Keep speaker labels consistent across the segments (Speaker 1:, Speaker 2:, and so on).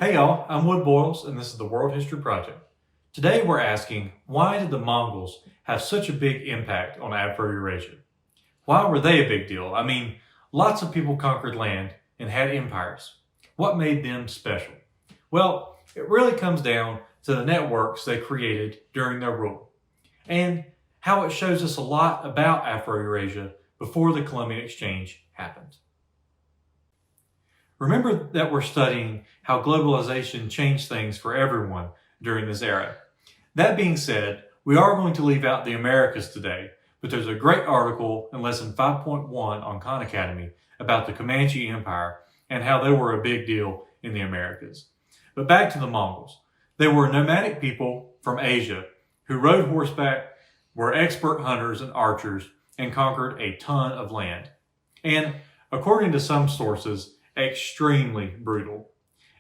Speaker 1: Hey y'all, I'm Wood Boyles and this is the World History Project. Today we're asking, why did the Mongols have such a big impact on Afro-Eurasia? Why were they a big deal? I mean, lots of people conquered land and had empires. What made them special? Well, it really comes down to the networks they created during their rule and how it shows us a lot about Afro-Eurasia before the Columbian Exchange happened. Remember that we're studying how globalization changed things for everyone during this era. That being said, we are going to leave out the Americas today, but there's a great article in lesson 5.1 on Khan Academy about the Comanche Empire and how they were a big deal in the Americas. But back to the Mongols. They were nomadic people from Asia who rode horseback, were expert hunters and archers, and conquered a ton of land. And according to some sources, extremely brutal.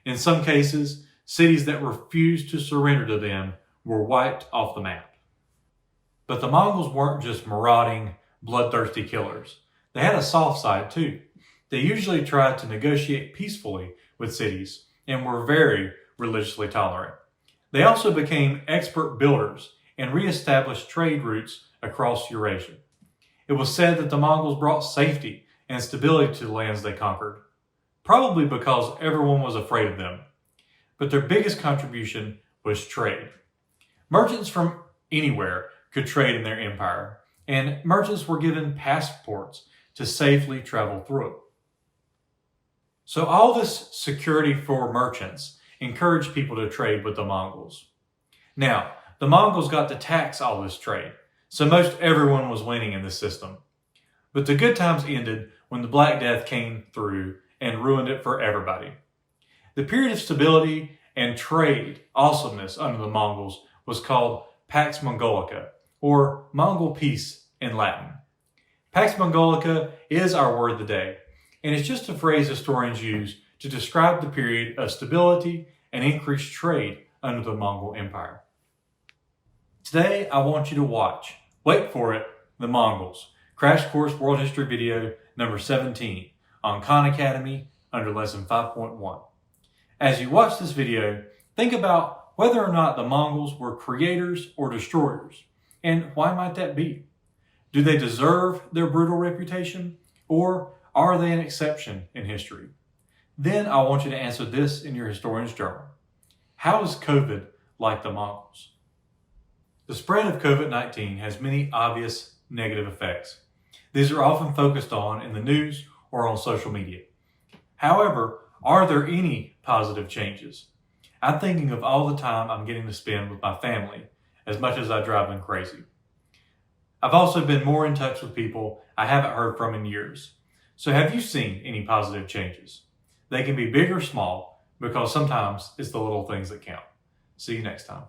Speaker 1: In some cases, cities that refused to surrender to them were wiped off the map. But the Mongols weren't just marauding, bloodthirsty killers. They had a soft side too. They usually tried to negotiate peacefully with cities and were very religiously tolerant. They also became expert builders and reestablished trade routes across Eurasia. It was said that the Mongols brought safety and stability to the lands they conquered, probably because everyone was afraid of them. But their biggest contribution was trade. Merchants from anywhere could trade in their empire, and merchants were given passports to safely travel through it. So all this security for merchants encouraged people to trade with the Mongols. Now, the Mongols got to tax all this trade, so most everyone was winning in this system. But the good times ended when the Black Death came through and ruined it for everybody. The period of stability and trade awesomeness under the Mongols was called Pax Mongolica, or Mongol Peace in Latin. Pax Mongolica is our word of the day, and it's just a phrase historians use to describe the period of stability and increased trade under the Mongol Empire. Today, I want you to watch, wait for it, The Mongols, Crash Course World History video number 17, on Khan Academy under lesson 5.1. As you watch this video, think about whether or not the Mongols were creators or destroyers, and why might that be? Do they deserve their brutal reputation, or are they an exception in history? Then I want you to answer this in your historian's journal. How is COVID like the Mongols? The spread of COVID-19 has many obvious negative effects. These are often focused on in the news or on social media. However, are there any positive changes? I'm thinking of all the time I'm getting to spend with my family, as much as I drive them crazy. I've also been more in touch with people I haven't heard from in years. So have you seen any positive changes? They can be big or small, because sometimes it's the little things that count. See you next time.